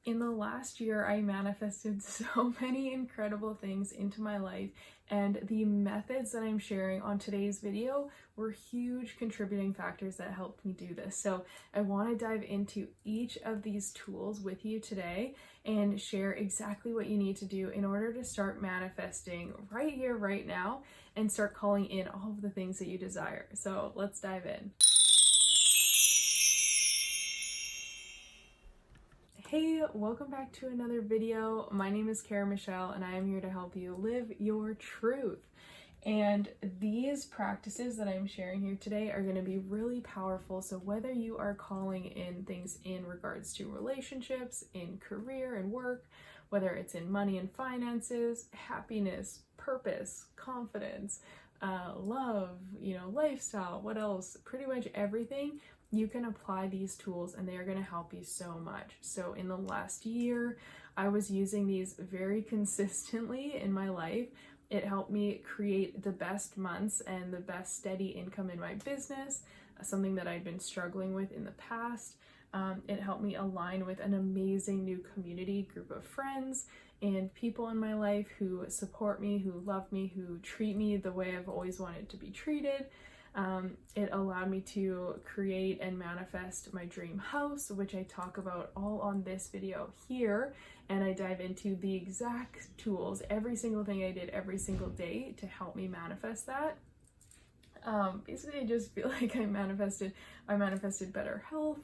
In the last year, I manifested so many incredible things into my life, and the methods that I'm sharing on today's video were huge contributing factors that helped me do this. So I want to dive into each of these tools with you today and share exactly what you need to do in order to start manifesting right here, right now, and start calling in all of the things that you desire. So let's dive in. Hey, welcome back to another video. My name is Kara Michelle and I am here to help you live your truth. And these practices that I'm sharing here today are going to be really powerful. So whether you are calling in things in regards to relationships, in career and work, whether it's in money and finances, happiness, purpose, confidence, love, lifestyle, what else? Pretty much everything. You can apply these tools and they are going to help you so much. So in the last year, I was using these very consistently in my life. It helped me create the best months and the best steady income in my business, something that I'd been struggling with in the past. It helped me align with an amazing new community group of friends and people in my life who support me, who love me, who treat me the way I've always wanted to be treated. It allowed me to create and manifest my dream house, which I talk about all on this video here, and I dive into the exact tools, every single thing I did every single day to help me manifest that. Basically, I just feel like I manifested better health,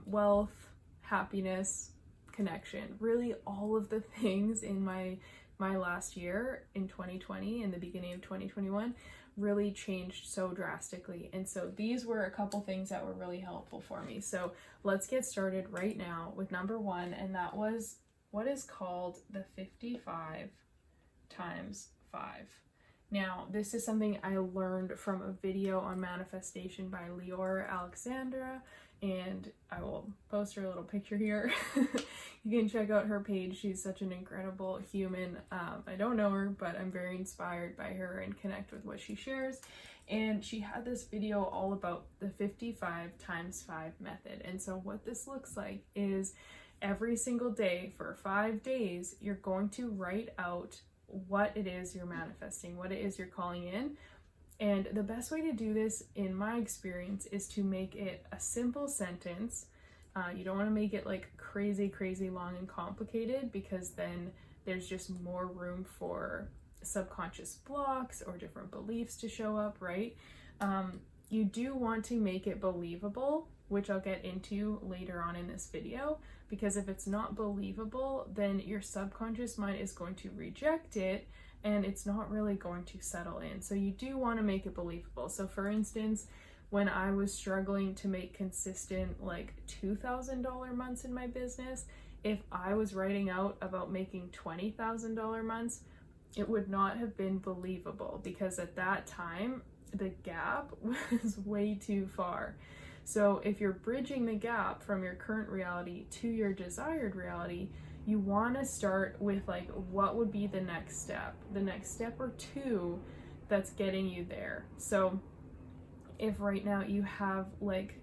wealth, happiness, connection, really all of the things in my last year in 2020 and the beginning of 2021 really changed so drastically. And so these were a couple things that were really helpful for me. So let's get started right now with number one, and that was what is called the 55 times 5. Now, this is something I learned from a video on manifestation by ALEXANDRA, and I will post her a little picture here. You can check out her page. She's such an incredible human. I don't know her, but I'm very inspired by her and connect with what she shares. And she had this video all about the 55 times 5 method. And so what this looks like is every single day for 5 days, you're going to write out what it is you're manifesting, what it is you're calling in. And the best way to do this, in my experience, is to make it a simple sentence. You don't want to make it like crazy long and complicated, because then there's just more room for subconscious blocks or different beliefs to show up, right? You do want to make it believable, which I'll get into later on in this video, because if it's not believable, then your subconscious mind is going to reject it and it's not really going to settle in. So you do want to make it believable. So for instance, when I was struggling to make consistent like $2,000 months in my business, if I was writing out about making $20,000 months, it would not have been believable, because at that time, the gap was way too far. So if you're bridging the gap from your current reality to your desired reality, you want to start with like, what would be the next step or two that's getting you there. So if right now you have like,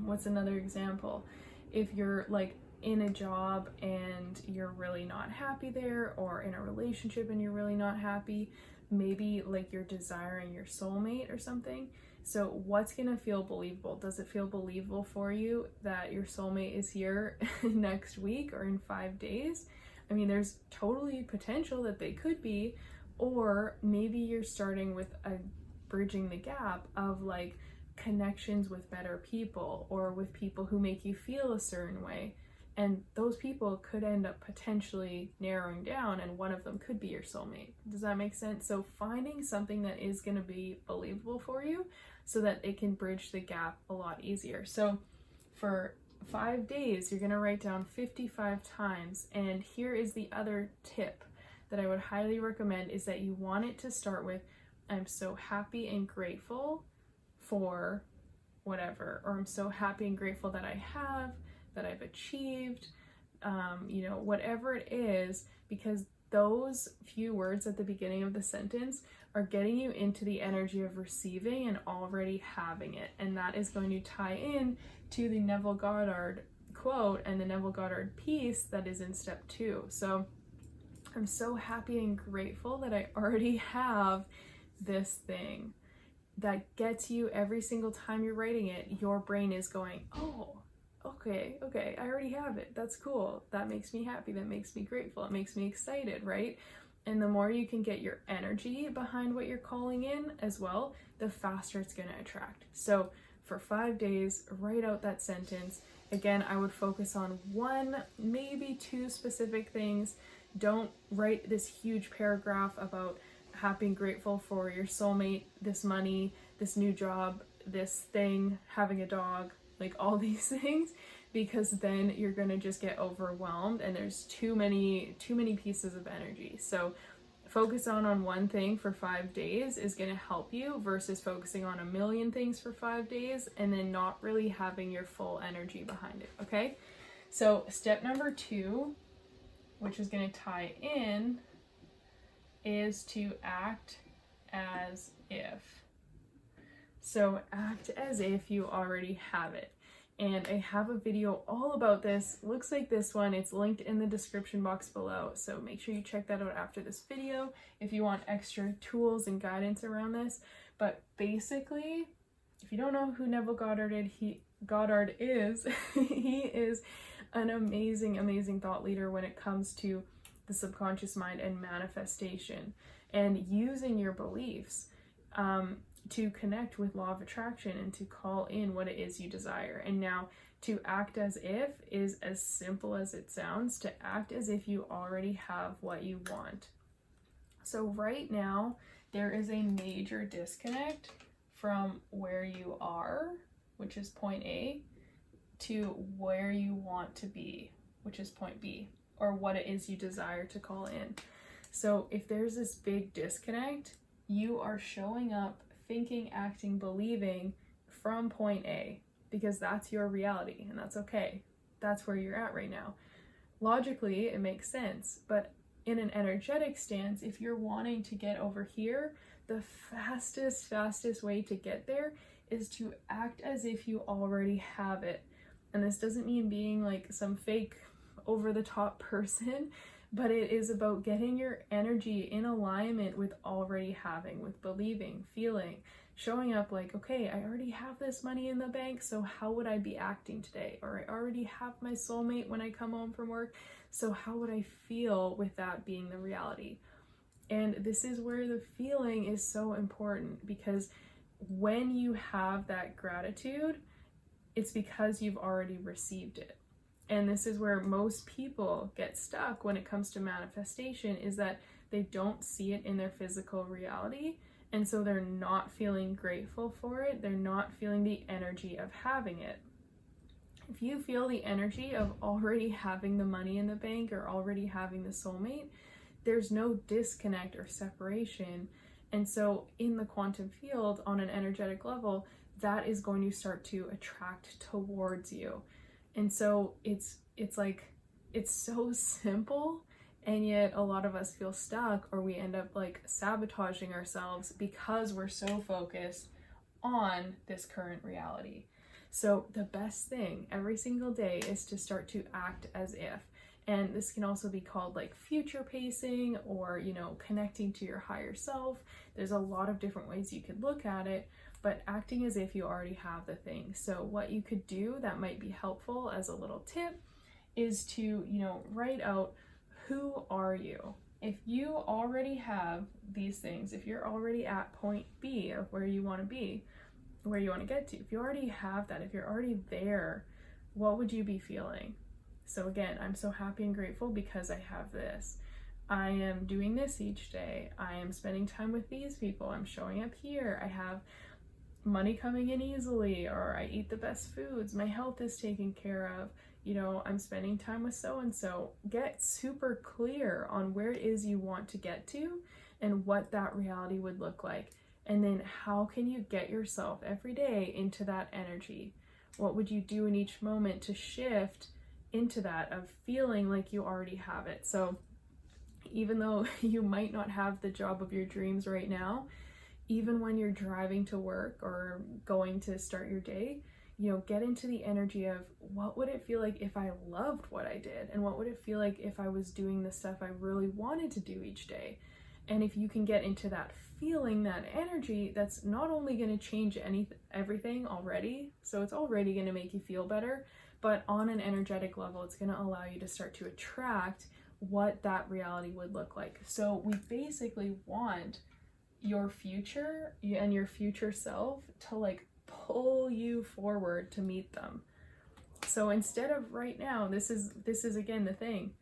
what's another example? If you're like in a job and you're really not happy there, or in a relationship and you're really not happy, maybe like you're desiring your soulmate or something. So what's gonna feel believable? Does it feel believable for you that your soulmate is here next week or in 5 days? I mean, there's totally potential that they could be, or maybe you're starting with a bridging the gap of like connections with better people, or with people who make you feel a certain way. And those people could end up potentially narrowing down, and one of them could be your soulmate. Does that make sense? So finding something that is going to be believable for you so that it can bridge the gap a lot easier. So for 5 days, you're going to write down 55 times. And here is the other tip that I would highly recommend, is that you want it to start with, I'm so happy and grateful for whatever, or I'm so happy and grateful that I have, that I've achieved, whatever it is, because those few words at the beginning of the sentence are getting you into the energy of receiving and already having it. And that is going to tie in to the Neville Goddard quote and the Neville Goddard piece that is in step 2. So I'm so happy and grateful that I already have this thing that gets you every single time you're writing it. Your brain is going, oh, okay, I already have it. That's cool. That makes me happy. That makes me grateful. It makes me excited, right? And the more you can get your energy behind what you're calling in as well, the faster it's going to attract. So for 5 days, write out that sentence. Again, I would focus on 1, maybe 2 specific things. Don't write this huge paragraph about happy and grateful for your soulmate, this money, this new job, this thing, having a dog, like all these things, because then you're gonna just get overwhelmed and there's too many pieces of energy. So focus on 1 thing for 5 days is gonna help you versus focusing on a million things for 5 days and then not really having your full energy behind it, okay? So step number 2, which is gonna tie in, is to act as if. So act as if you already have it. And I have a video all about this. Looks like this one. It's linked in the description box below. So make sure you check that out after this video if you want extra tools and guidance around this. But basically, if you don't know who Neville Goddard is, he is an amazing thought leader when it comes to the subconscious mind and manifestation and using your beliefs to connect with law of attraction and to call in what it is you desire. And now to act as if is as simple as it sounds, to act as if you already have what you want. So right now there is a major disconnect from where you are, which is point A, to where you want to be, which is point B, or what it is you desire to call in. So if there's this big disconnect, you are showing up thinking, acting, believing from point A, because that's your reality and that's okay. That's where you're at right now. Logically, it makes sense, but in an energetic stance, if you're wanting to get over here, the fastest way to get there is to act as if you already have it. And this doesn't mean being like some fake over-the-top person, but it is about getting your energy in alignment with already having, with believing, feeling, showing up like, okay, I already have this money in the bank, so how would I be acting today? Or I already have my soulmate when I come home from work, so how would I feel with that being the reality? And this is where the feeling is so important, because when you have that gratitude, it's because you've already received it. And this is where most people get stuck when it comes to manifestation, is that they don't see it in their physical reality. And so they're not feeling grateful for it. They're not feeling the energy of having it. If you feel the energy of already having the money in the bank or already having the soulmate, there's no disconnect or separation. And so in the quantum field, on an energetic level, that is going to start to attract towards you. And so it's like, it's so simple, and yet a lot of us feel stuck, or we end up like sabotaging ourselves because we're so focused on this current reality. So the best thing every single day is to start to act as if. And this can also be called like future pacing, or, you know, connecting to your higher self. There's a lot of different ways you could look at it, but acting as if you already have the thing. So what you could do that might be helpful as a little tip is to, you know, write out, who are you? If you already have these things, if you're already at point B of where you want to be, where you want to get to, if you already have that, if you're already there, what would you be feeling? So again, I'm so happy and grateful because I have this. I am doing this each day. I am spending time with these people. I'm showing up here. I have money coming in easily, or I eat the best foods. My health is taken care of. You know, I'm spending time with so-and-so. Get super clear on where it is you want to get to and what that reality would look like. And then how can you get yourself every day into that energy? What would you do in each moment to shift into that of feeling like you already have it? So even though you might not have the job of your dreams right now, even when you're driving to work or going to start your day, get into the energy of what would it feel like if I loved what I did, and what would it feel like if I was doing the stuff I really wanted to do each day. And if you can get into that feeling, that energy, that's not only going to change everything already, so it's already going to make you feel better, but on an energetic level, it's going to allow you to start to attract what that reality would look like. So we basically want your future and your future self to like pull you forward to meet them. So instead of right now, this is again the thing.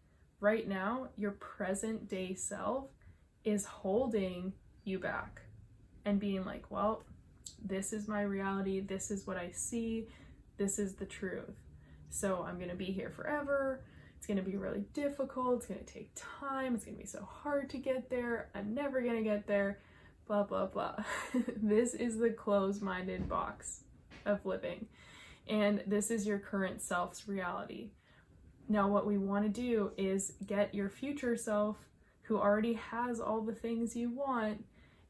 Right now, your present day self is holding you back and being like, well, this is my reality, this is what I see, this is the truth. So I'm gonna be here forever, it's gonna be really difficult, it's gonna take time, it's gonna be so hard to get there, I'm never gonna get there, blah, blah, blah. This is the closed-minded box of living. And this is your current self's reality. Now, what we wanna do is get your future self, who already has all the things you want,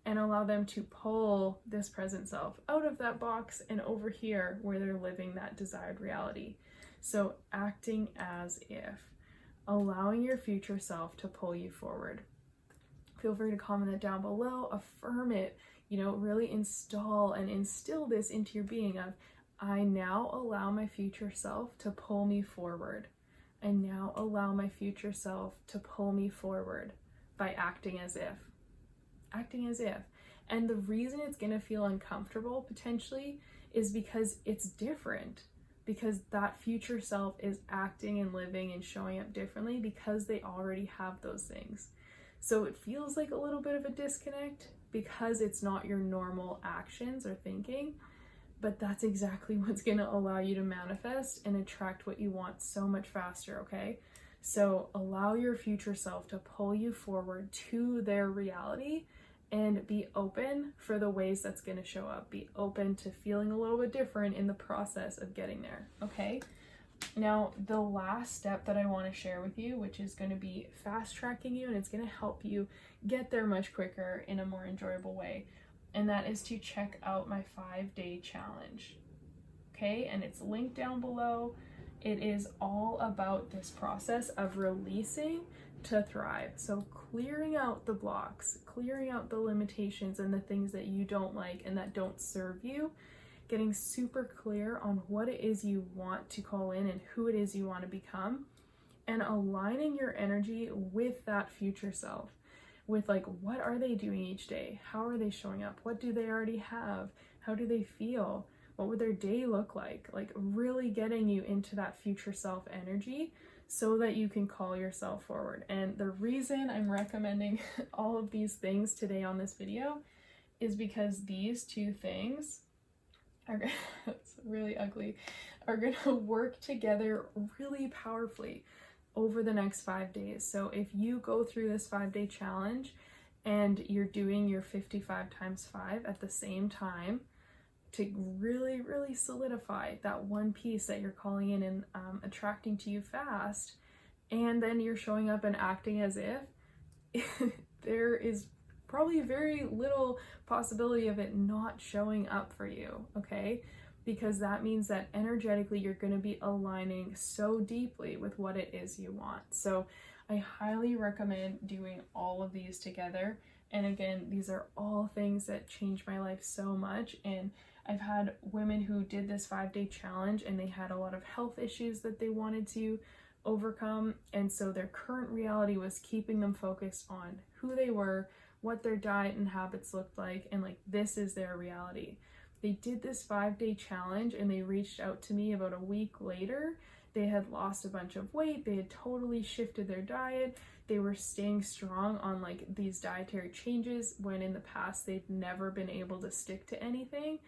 and allow them to pull this present self out of that box and over here where they're living that desired reality. So acting as if, allowing your future self to pull you forward. Feel free to comment it down below, affirm it, really install and instill this into your being of, I now allow my future self to pull me forward. I now allow my future self to pull me forward by acting as if. Acting as if. And the reason it's going to feel uncomfortable potentially is because it's different. Because that future self is acting and living and showing up differently because they already have those things. So it feels like a little bit of a disconnect because it's not your normal actions or thinking, but that's exactly what's going to allow you to manifest and attract what you want so much faster, okay? So allow your future self to pull you forward to their reality and be open for the ways that's going to show up. Be open to feeling a little bit different in the process of getting there, okay? Now, the last step that I want to share with you, which is going to be fast tracking you, and it's going to help you get there much quicker in a more enjoyable way, and that is to check out my 5-day challenge, okay? And it's linked down below. It is all about this process of releasing to thrive. So clearing out the blocks, clearing out the limitations and the things that you don't like and that don't serve you, getting super clear on what it is you want to call in and who it is you want to become, and aligning your energy with that future self, with like, what are they doing each day? How are they showing up? What do they already have? How do they feel? What would their day look like? Like really getting you into that future self energy so that you can call yourself forward. And the reason I'm recommending all of these things today on this video is because these two things are it's really ugly, are going to work together really powerfully over the next 5 days. So if you go through this 5-day challenge and you're doing your 55 times 5 at the same time to really, really solidify that one piece that you're calling in and attracting to you fast, and then you're showing up and acting as if, there is probably very little possibility of it not showing up for you, okay? Because that means that energetically you're going to be aligning so deeply with what it is you want. So I highly recommend doing all of these together. And again, these are all things that changed my life so much. And I've had women who did this 5-day challenge and they had a lot of health issues that they wanted to overcome. And so their current reality was keeping them focused on who they were, what their diet and habits looked like, and like, this is their reality. They did this 5-day challenge and they reached out to me about a week later. They had lost a bunch of weight. They had totally shifted their diet. They were staying strong on like these dietary changes when in the past they'd never been able to stick to anything.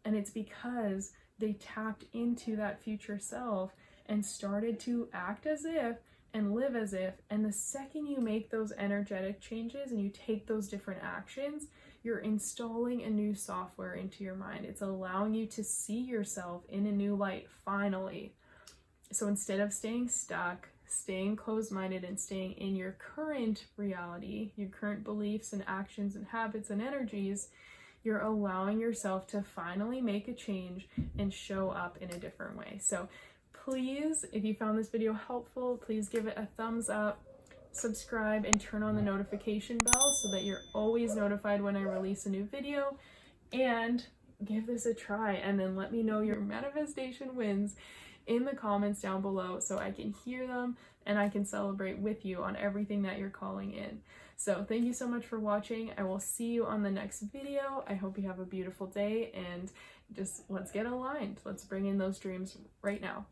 And it's because they tapped into that future self and started to act as if and live as if. And the second you make those energetic changes and you take those different actions, you're installing a new software into your mind. It's allowing you to see yourself in a new light, finally. So instead of staying stuck, staying closed-minded, and staying in your current reality, your current beliefs and actions and habits and energies, you're allowing yourself to finally make a change and show up in a different way. So please, if you found this video helpful, please give it a thumbs up, subscribe, and turn on the notification bell so that you're always notified when I release a new video. And give this a try, and then let me know your manifestation wins in the comments down below so I can hear them and I can celebrate with you on everything that you're calling in. So thank you so much for watching. I will see you on the next video. I hope you have a beautiful day, and just let's get aligned. Let's bring in those dreams right now.